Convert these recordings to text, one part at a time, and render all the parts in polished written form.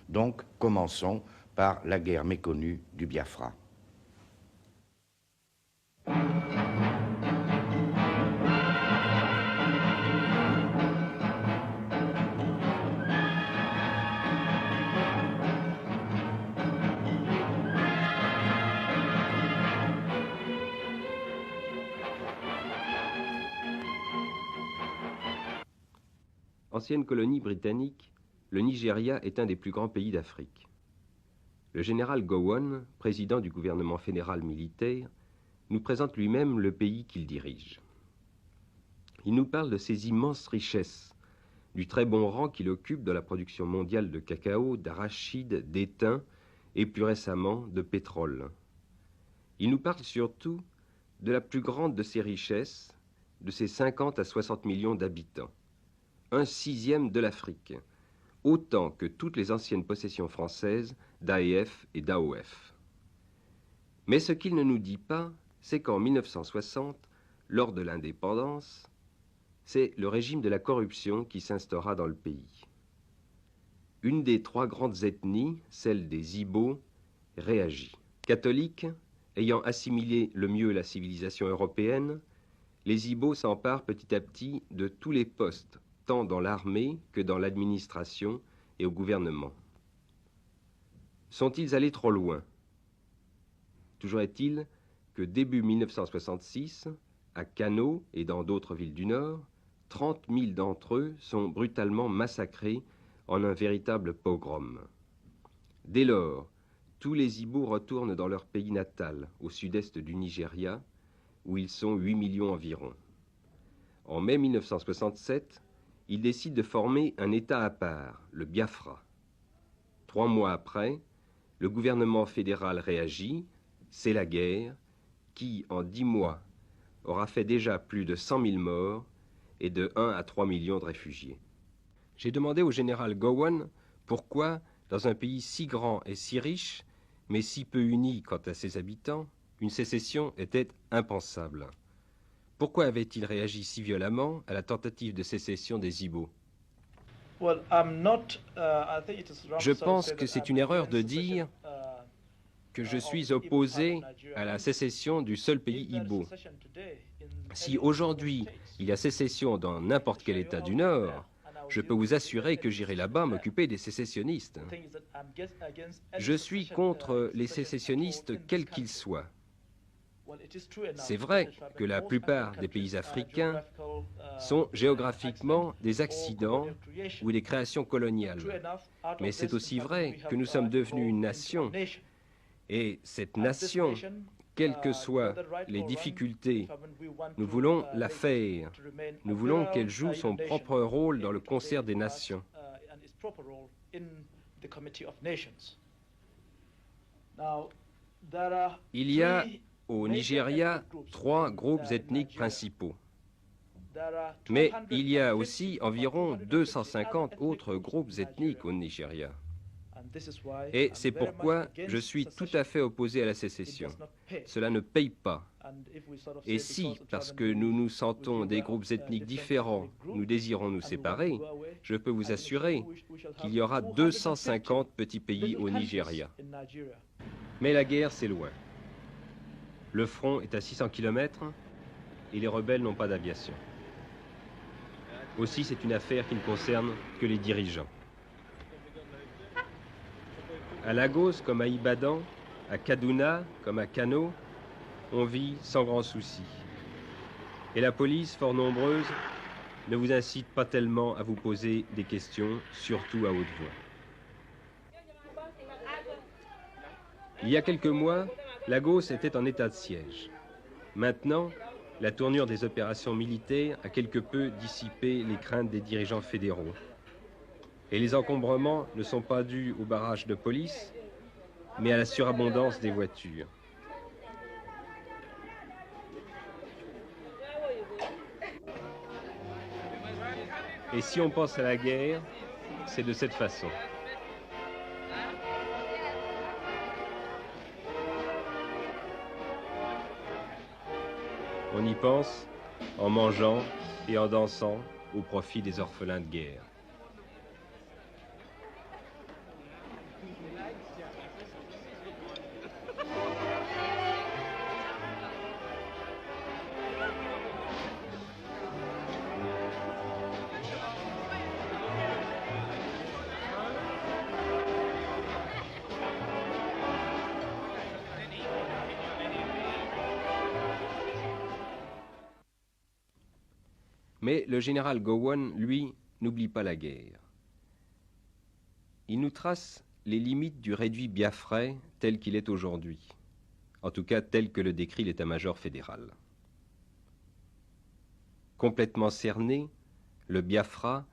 Donc, commençons par la guerre méconnue du Biafra. Ancienne colonie britannique, le Nigeria est un des plus grands pays d'Afrique. Le général Gowon, président du gouvernement fédéral militaire, nous présente lui-même le pays qu'il dirige. Il nous parle de ses immenses richesses, du très bon rang qu'il occupe dans la production mondiale de cacao, d'arachide, d'étain et plus récemment de pétrole. Il nous parle surtout de la plus grande de ses richesses, de ses 50 à 60 millions d'habitants. 1/6 de l'Afrique, autant que toutes les anciennes possessions françaises d'AEF et d'AOF. Mais ce qu'il ne nous dit pas, c'est qu'en 1960, lors de l'indépendance, c'est le régime de la corruption qui s'instaura dans le pays. Une des 3 grandes ethnies, celle des Ibo, réagit. Catholiques, ayant assimilé le mieux la civilisation européenne, les Ibo s'emparent petit à petit de tous les postes, tant dans l'armée que dans l'administration et au gouvernement. Sont-ils allés trop loin? Toujours est-il que début 1966, à Kano et dans d'autres villes du Nord, 30 000 d'entre eux sont brutalement massacrés en un véritable pogrom. Dès lors, tous les Ibo retournent dans leur pays natal, au sud-est du Nigeria, où ils sont 8 millions environ. En mai 1967, ils décident de former un État à part, le Biafra. 3 mois après, le gouvernement fédéral réagit, c'est la guerre, qui, en 10 mois, aura fait déjà plus de 100 000 morts et de 1 à 3 millions de réfugiés. J'ai demandé au général Gowon pourquoi, dans un pays si grand et si riche, mais si peu uni quant à ses habitants, une sécession était impensable. Pourquoi avait-il réagi si violemment à la tentative de sécession des Ibo? Je pense que c'est une erreur de dire que je suis opposé à la sécession du seul pays Ibo. Si aujourd'hui il y a sécession dans n'importe quel État du Nord, je peux vous assurer que j'irai là-bas m'occuper des sécessionnistes. Je suis contre les sécessionnistes quels qu'ils soient. C'est vrai que la plupart des pays africains sont géographiquement des accidents ou des créations coloniales. Mais c'est aussi vrai que nous sommes devenus une nation. Et cette nation, quelles que soient les difficultés, nous voulons la faire. Nous voulons qu'elle joue son propre rôle dans le concert des nations. Il y a au Nigeria 3 groupes ethniques principaux. Mais il y a aussi environ 250 autres groupes ethniques au Nigeria. Et c'est pourquoi je suis tout à fait opposé à la sécession. Cela ne paye pas. Et si, parce que nous nous sentons des groupes ethniques différents, nous désirons nous séparer, je peux vous assurer qu'il y aura 250 petits pays au Nigeria. Mais la guerre, c'est loin. Le front est à 600 km et les rebelles n'ont pas d'aviation. Aussi, c'est une affaire qui ne concerne que les dirigeants. À Lagos comme à Ibadan, à Kaduna comme à Kano, on vit sans grand souci. Et la police, fort nombreuse, ne vous incite pas tellement à vous poser des questions, surtout à haute voix. Il y a quelques mois, Lagos était en état de siège. Maintenant, la tournure des opérations militaires a quelque peu dissipé les craintes des dirigeants fédéraux. Et les encombrements ne sont pas dus au barrage de police, mais à la surabondance des voitures. Et si on pense à la guerre, c'est de cette façon. On y pense en mangeant et en dansant au profit des orphelins de guerre. Mais le général Gowon, lui, n'oublie pas la guerre. Il nous trace les limites du réduit biafrais tel qu'il est aujourd'hui, en tout cas tel que le décrit l'état-major fédéral. Complètement cerné, le Biafra,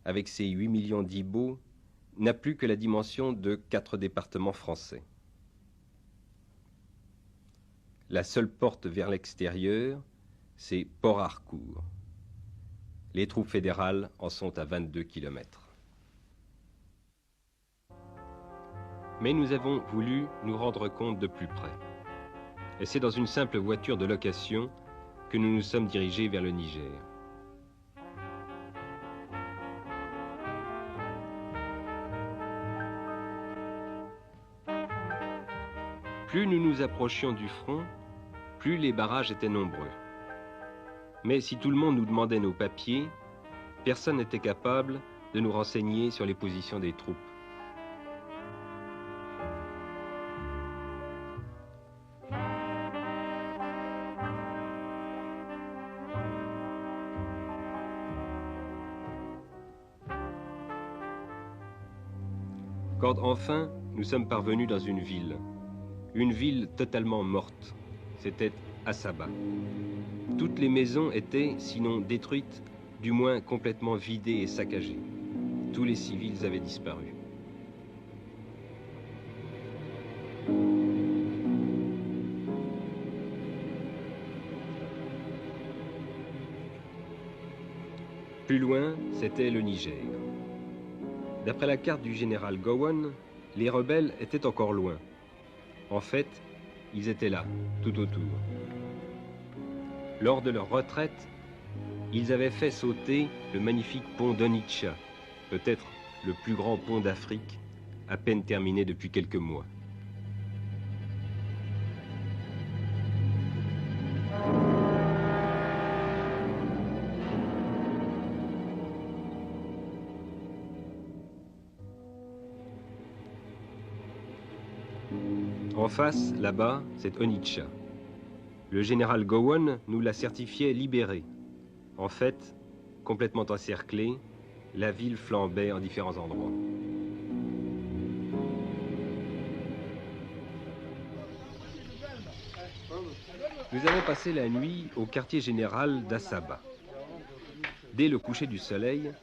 avec ses 8 millions d'Ibo, n'a plus que la dimension de 4 départements français. La seule porte vers l'extérieur, c'est Port Harcourt. Les troupes fédérales en sont à 22 kilomètres. Mais nous avons voulu nous rendre compte de plus près. Et c'est dans une simple voiture de location que nous nous sommes dirigés vers le Niger. Plus nous nous approchions du front, plus les barrages étaient nombreux. Mais si tout le monde nous demandait nos papiers, personne n'était capable de nous renseigner sur les positions des troupes. Quand enfin nous sommes parvenus dans une ville totalement morte, c'était Assaba. Toutes les maisons étaient, sinon détruites, du moins complètement vidées et saccagées. Tous les civils avaient disparu. Plus loin, c'était le Niger. D'après la carte du général Gowon, les rebelles étaient encore loin. En fait, ils étaient là, tout autour. Lors de leur retraite, ils avaient fait sauter le magnifique pont d'Onitsha, peut-être le plus grand pont d'Afrique, à peine terminé depuis quelques mois. En face, là-bas, c'est Onitsha. Le général Gowon nous l'a certifié libéré. En fait, complètement encerclée, la ville flambait en différents endroits. Nous avons passé la nuit au quartier général d'Assaba. Dès le coucher du soleil,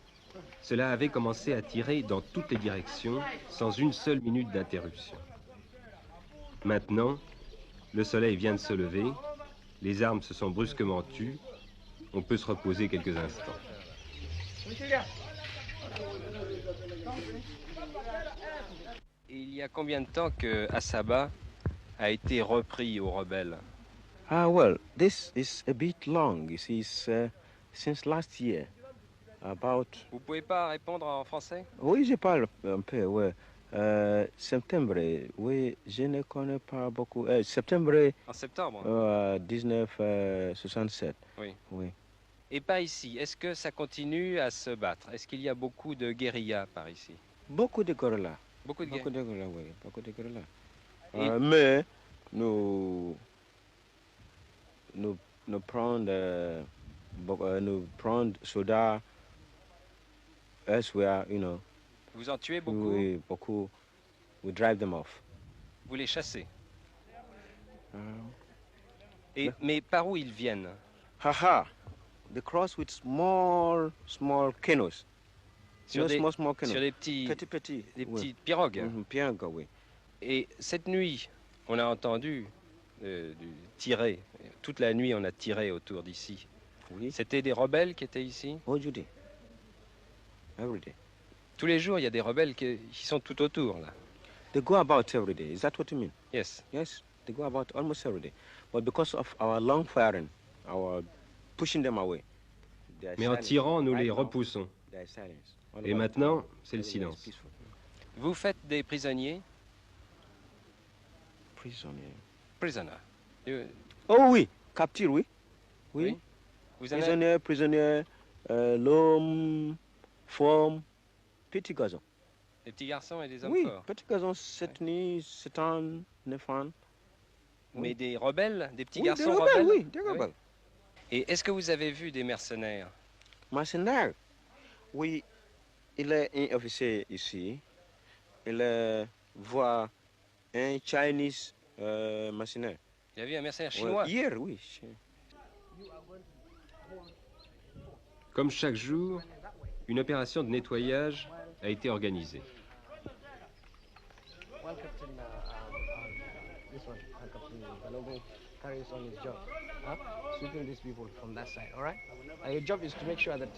cela avait commencé à tirer dans toutes les directions, sans une seule minute d'interruption. Maintenant, le soleil vient de se lever, les armes se sont brusquement tues, on peut se reposer quelques instants. Et il y a combien de temps que Assaba a été repris aux rebelles? Well, this is a bit long. This is since last year. About. Vous pouvez pas répondre en français? Oui, je parle un peu, ouais. Septembre, oui, je ne connais pas beaucoup. Septembre. En septembre? 1967. Oui. Oui. Et pas ici. Est-ce que ça continue à se battre? Est-ce qu'il y a beaucoup de guérillas par ici? Beaucoup de guérillas. Beaucoup de guérillas? Beaucoup de guérillas, oui. Beaucoup de guérillas. Et... Mais nous prenons soldats elsewhere, you know. Vous en tuez beaucoup? Oui, beaucoup. We drive them off. Vous les chassez? Mais par où ils viennent? They cross with small canoes. Sur des petits. Des Oui. petites pirogues? Pirogues, oui. Et cette nuit, on a entendu tirer. Toute la nuit, on a tiré autour d'ici. Oui. C'était des rebelles qui étaient ici? Oh, Judy. Every day. Tous les jours, il y a des rebelles qui sont tout autour, là. They go about every day. Is that what you mean? Yes. Yes, they go about almost every day. But because of our long firing, our pushing them away. Mais en tirant, nous les repoussons. Et maintenant, c'est le silence. Vous faites des prisonniers? Prisonniers. Oh oui, capture, oui. Oui. Vous en Prisonniers, l'homme, femme, petit garçon. Des petits garçons et des hommes oui, forts? Oui, petits garçons, 7 nuits, 7 ans, 9 ans. Mais oui. Des rebelles? Des petits oui, garçons des rebelles? Oui, des rebelles. Oui. Et est-ce que vous avez vu des mercenaires? mercenaire. Oui, il est un officier ici. Il voit un Chinese mercenaire. Il y avait un mercenaire Ouais, chinois. hier, oui. Comme chaque jour, une opération de nettoyage a été organisée. One captain, this one, Captain Balogun carries on his job, sweeping these people from that side, all right? Your job is to make sure that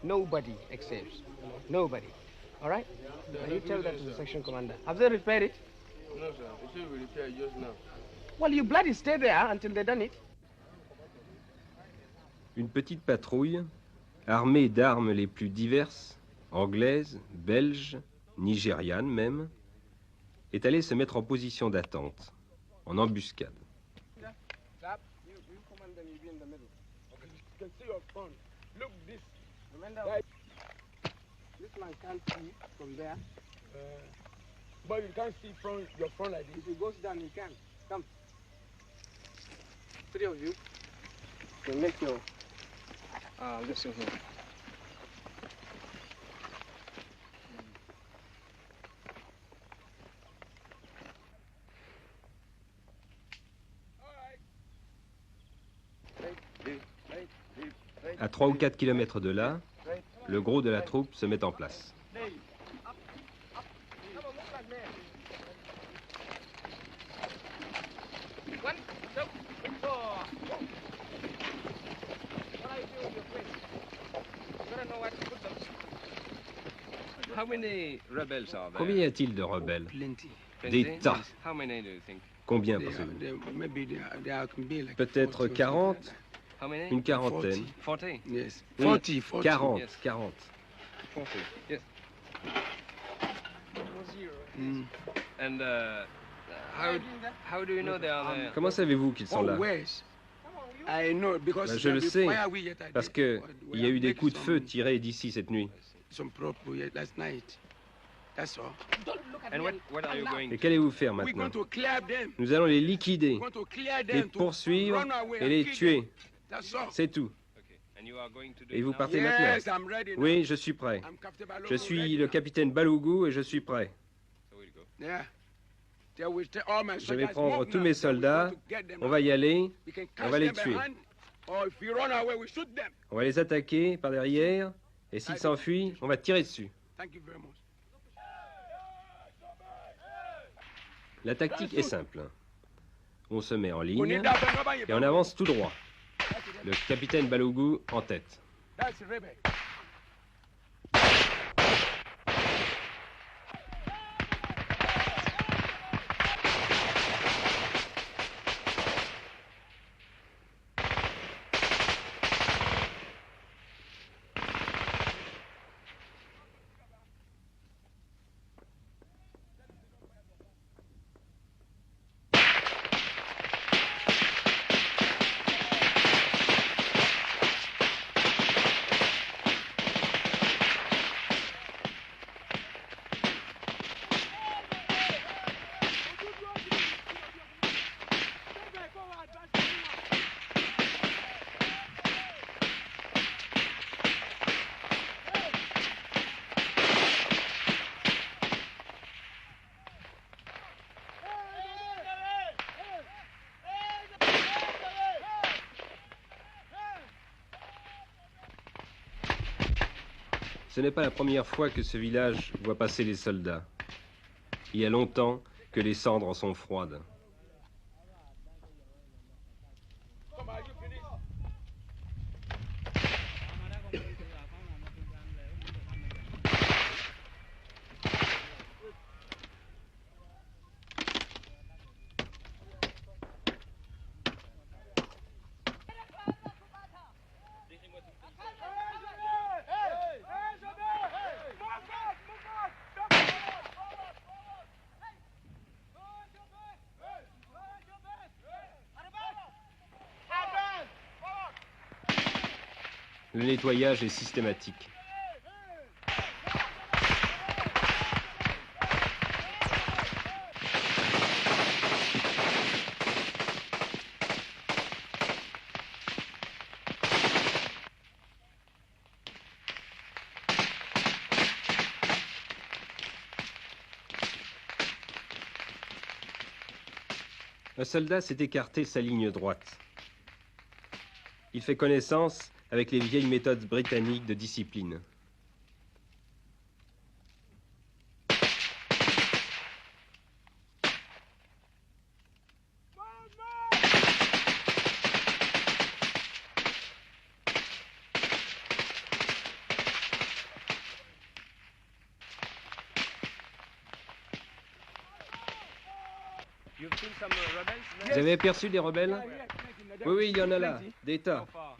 nobody escapes, nobody, all right? And you tell that to the section commander. Have they repaired it? No, sir. It should be repaired just now. Well, you bloody stay there until they've done it. Une petite patrouille, armée d'armes les plus diverses, anglaises, belges, nigérianes même, est allée se mettre en position d'attente, en embuscade. You command them, you be in the middle. Okay. You can see your front. Look this. Commander, this man can't see from there. But you can't see from your front like this. If he goes down, he can. Come. 3 of you. You make your... listen here. À 3 ou 4 kilomètres de là, le gros de la troupe se met en place. How many rebels are there? Combien y a-t-il de rebelles? Plenty. Des tas. How many do you think? Combien They are, pensez-vous? maybe there can be like Peut-être 40 or 40, something How many? une quarantaine. 40? like that. Yes. Oui, 40, 40. 40, Yes. 40. 40. Yes. Mm. And how do you know they are there? Comment savez-vous qu'ils sont Oh, là? where's? I know because Ben, je le there sais, be fire we yet parce did. que We il y a have eu des make coups de feu some- tirés d'ici cette nuit. Some propos yet last night. That's all. And what are you going Et to qu'allez-vous faire We're maintenant? going to clear them. Nous allons les liquider, We're going to clear les them to poursuivre run away et and les kill tuer. them. That's all. C'est tout. Okay. And you are going to do Et it vous now? partez Yes, maintenant? I'm ready now. Oui, je suis prêt. I'm Captain Balogun Je suis ready le now. capitaine Balougou et je suis prêt. So we'll go. Yeah. There will take all my Je vais soldiers prendre move tous now. mes Then we're soldats, going to get them on now. va y aller, We can on catch va les them by tuer. hand, or if we run away, we shoot them. On va les attaquer par derrière, et s'ils s'enfuient, on va tirer dessus. Thank you very much. La tactique est simple. On se met en We ligne need that Bengaban, et on avance tout droit. Le capitaine Balougou en tête. That's rebel. Ce n'est pas la première fois que ce village voit passer les soldats. Il y a longtemps que les cendres en sont froides. Come on, you finish. Le nettoyage est systématique. Un soldat s'est écarté de sa ligne droite. Il fait connaissance avec les vieilles méthodes britanniques de discipline. You've seen some rebels there? Vous avez aperçu des rebelles? Oui, oui, il y en a là, des tas. How far?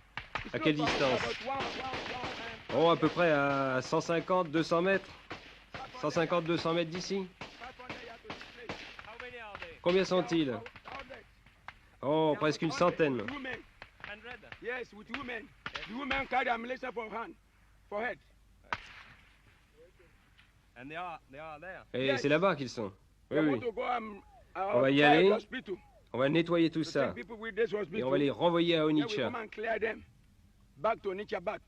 À quelle distance? Oh, à peu près à 150, 200 mètres. 150, 200 mètres d'ici. How many are they? Combien sont-ils? Oh, presque une centaine. 100? Yes, with women. The women carry ammunition for head. And they are there. Et c'est là-bas qu'ils sont. Oui, They oui. want to go, On va y fire aller. the hospital. On va nettoyer tout To ça. take people with this Et hospital. on va les renvoyer à Then we Onitsha. come and clear them. Back to Onitsha, back.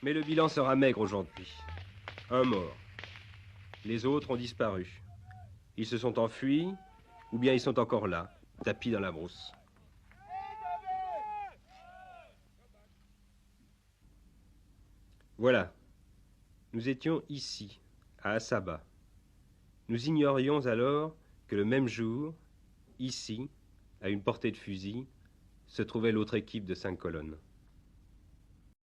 Mais le bilan sera maigre aujourd'hui. Un mort. Les autres ont disparu. Ils se sont enfuis, ou bien ils sont encore là, tapis dans la brousse. Voilà. Nous étions ici, à Assaba. Nous ignorions alors que le même jour, ici, à une portée de fusil, se trouvait l'autre équipe de 5 colonnes.